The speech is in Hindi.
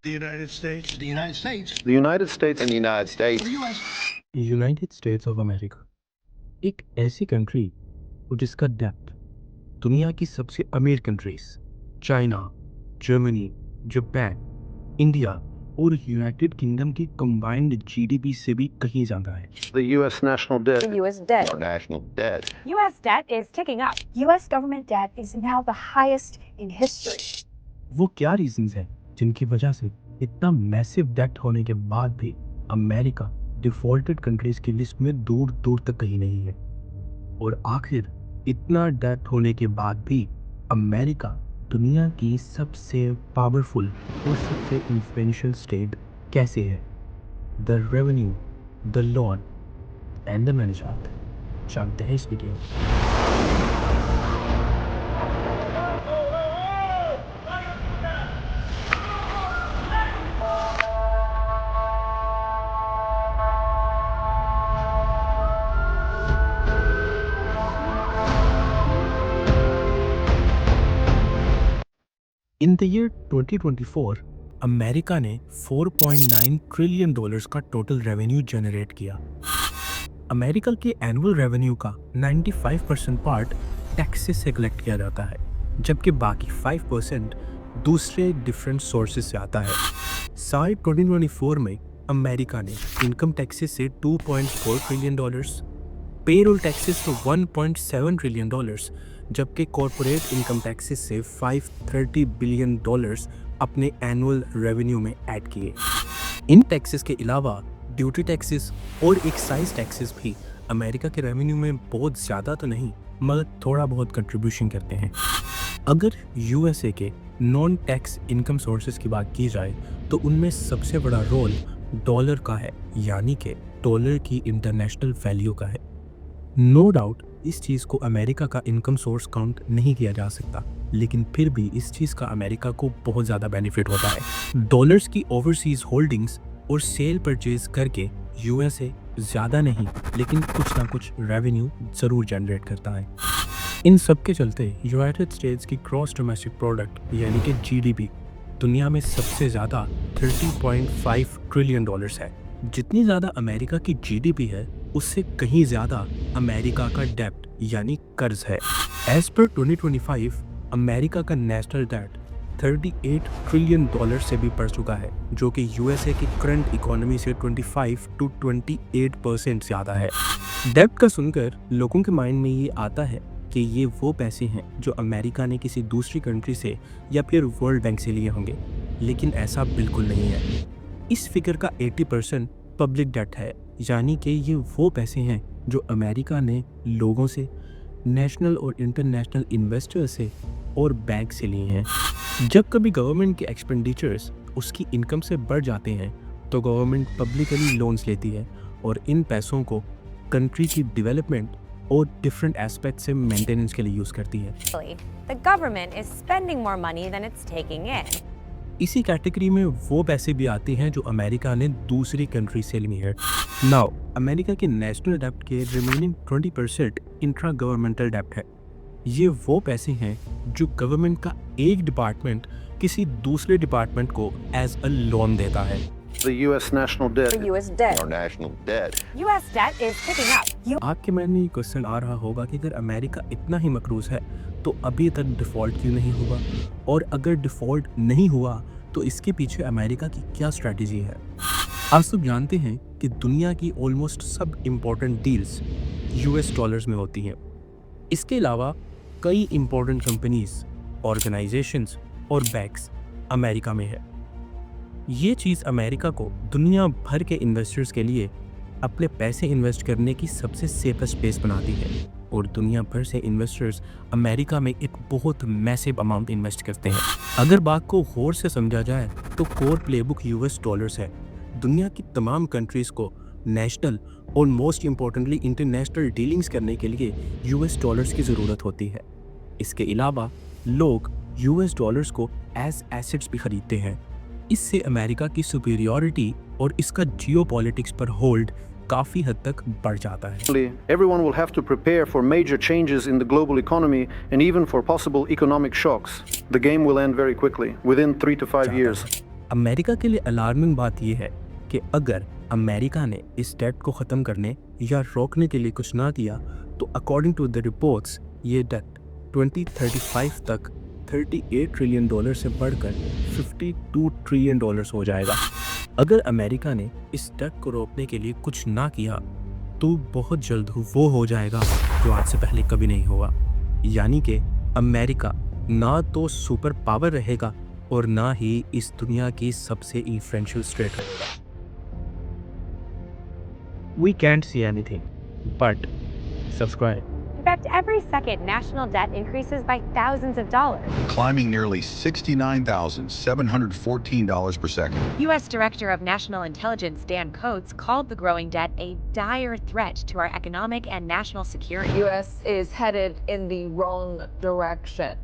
The United States. The United States. The United States. and the United States. The U.S. United states of America एक ऐसी कंट्री जिसका डेप्थ दुनिया की सबसे अमीर countries China, Germany, Japan, India और यूनाइटेड किंगडम की कंबाइंड जीडीपी से भी कहीं ज़्यादा है। The U.S. national debt. The U.S. debt. Our national debt. U.S. debt is ticking up. U.S. government debt is now the highest in history. वो क्या रीजंस हैं जिनकी वजह से इतना मैसिव डेट होने के बाद भी अमेरिका डिफॉल्टेड कंट्रीज की लिस्ट में दूर दूर तक कहीं नहीं है? और आखिर इतना डेट होने के बाद भी अमेरिका दुनिया की सबसे पावरफुल और सबसे इन्फ्लुएंशियल स्टेट कैसे है? The revenue, the loan and the management, जानते हैं इस video. In the year 2024 America ने 4.9 ट्रिलियन डॉलर्स का टोटल रेवेन्यू जनरेट किया। अमेरिका के एनुअल रेवेन्यू का 95% पार्ट टैक्सेस से कलेक्ट किया जाता है, जबकि बाकी 5% दूसरे डिफरेंट सोर्सेज से आता है। साल 2024 में अमेरिका ने इनकम टैक्सेस से 2.4 ट्रिलियन डॉलर्स, पेरोल टैक्सेस तो 1.7 ट्रिलियन डॉलर्स, जबकि कॉर्पोरेट इनकम टैक्सेस से 530 बिलियन डॉलर्स अपने एनुअल रेवेन्यू में ऐड किए। इन टैक्सेस के अलावा ड्यूटी टैक्सेस और एक्साइज टैक्सेस भी अमेरिका के रेवेन्यू में बहुत ज़्यादा तो नहीं मगर थोड़ा बहुत कंट्रीब्यूशन करते हैं। अगर यूएसए के नॉन टैक्स इनकम सोर्सेज की बात की जाए तो उनमें सबसे बड़ा रोल डॉलर का है, यानी कि डॉलर की इंटरनेशनल वैल्यू का है। नो डाउट इस चीज़ को अमेरिका का इनकम सोर्स काउंट नहीं किया जा सकता, लेकिन फिर भी इस चीज़ का अमेरिका को बहुत ज़्यादा बेनिफिट होता है। डॉलर्स की ओवरसीज होल्डिंग्स और सेल परचेज करके यूएसए ज़्यादा नहीं लेकिन कुछ ना कुछ रेवेन्यू ज़रूर जनरेट करता है। इन सब के चलते यूनाइटेड स्टेट्स की क्रॉस डोमेस्टिक प्रोडक्ट यानी कि जीडीपी दुनिया में सबसे ज़्यादा 30.5 ट्रिलियन डॉलर्स है। जितनी ज़्यादा अमेरिका की जीडीपी है उससे कहीं ज़्यादा अमेरिका का डेब्ट यानी कर्ज है। एज पर 2025 अमेरिका का नेशनल डेट 38 ट्रिलियन डॉलर से भी बढ़ चुका है, जो कि यूएसए की करंट इकोनॉमी से 25 to 28% ज़्यादा है। डेब्ट का सुनकर लोगों के माइंड में ये आता है कि ये वो पैसे हैं जो अमेरिका ने किसी दूसरी कंट्री से या फिर वर्ल्ड बैंक से लिए होंगे, लेकिन ऐसा बिल्कुल नहीं है। इस फिगर का 80% पब्लिक डेट है, यानी कि ये वो पैसे हैं जो अमेरिका ने लोगों से, नेशनल और इंटरनेशनल इन्वेस्टर से और बैंक से लिए हैं। जब कभी गवर्नमेंट के एक्सपेंडिचर्स उसकी इनकम से बढ़ जाते हैं तो गवर्नमेंट पब्लिकली लोन्स लेती है और इन पैसों को कंट्री की डेवलपमेंट और डिफरेंट एस्पेक्ट से मेंटेनेंस के लिए यूज़ करती है। The government is spending more money than it's taking in. इसी कैटेगरी में वो पैसे भी आते हैं जो अमेरिका ने दूसरी कंट्री से लिए हैं। नाउ अमेरिका के नेशनल डेब्ट के रिमेनिंग 20% इंट्रा गवर्नमेंटल डेब्ट है। ये वो पैसे हैं जो गवर्नमेंट का एक डिपार्टमेंट किसी दूसरे डिपार्टमेंट को एज अ लोन देता है। The U.S. national debt. The U.S. debt. Our national debt. U.S. debt is ticking up. आपके मन में ये क्वेश्चन आ रहा होगा कि अगर अमेरिका इतना ही मकरूज है तो अभी तक डिफ़ॉल्ट क्यों नहीं हुआ, और अगर डिफ़ॉल्ट नहीं हुआ तो इसके पीछे अमेरिका की क्या स्ट्रैटेजी है। आप सब जानते हैं कि दुनिया की ऑलमोस्ट सब इम्पोर्टेंट डील्स यूएस डॉलर्स में होती हैं। इसके अलावा कई इम्पोर्टेंट कंपनीज, ऑर्गेनाइजेशंस और बैंक्स अमेरिका में है। ये चीज़ अमेरिका को दुनिया भर के इन्वेस्टर्स के लिए अपने पैसे इन्वेस्ट करने की सबसे सेफेस्ट प्लेस बनाती है, और दुनिया भर से इन्वेस्टर्स अमेरिका में एक बहुत मैसिव अमाउंट इन्वेस्ट करते हैं। अगर बात को गौर से समझा जाए तो कोर प्लेबुक यूएस डॉलर्स है। दुनिया की तमाम कंट्रीज़ को नेशनल और मोस्ट इम्पोर्टेंटली इंटरनेशनल डीलिंग्स करने के लिए यूएस डॉलर्स की ज़रूरत होती है। इसके अलावा लोग यूएस डॉलर्स को एज एसेट्स भी खरीदते हैं। इससे अमेरिका की सुपीरियॉरिटी और इसका जियोपॉलिटिक्स पर होल्ड काफ़ी हद तक बढ़ जाता है। Everyone will have to prepare for major changes in the global economy and even for possible economic shocks. The game will end very quickly, within 3 to 5 years. America के लिए अलार्मिंग बात यह है कि अगर अमेरिका ने इस डेट को ख़त्म करने या रोकने के लिए कुछ ना किया तो अकॉर्डिंग टू द रिपोर्ट्स ये डेट 2035 तक $38 ट्रिलियन से बढ़कर $52 ट्रिलियन हो जाएगा। अगर अमेरिका ने इस डेट को रोकने के लिए कुछ ना किया तो बहुत जल्द वो हो जाएगा जो आज से पहले कभी नहीं हुआ, यानी कि अमेरिका ना तो सुपर पावर रहेगा और ना ही इस दुनिया की सबसे इन्फ्लुएंशियल स्टेट रहेगा। We can't see anything, but subscribe. In fact, every second, national debt increases by thousands of dollars. climbing nearly $69,714 per second. U.S. Director of National Intelligence Dan Coats called the growing debt a dire threat to our economic and national security. U.S. is headed in the wrong direction.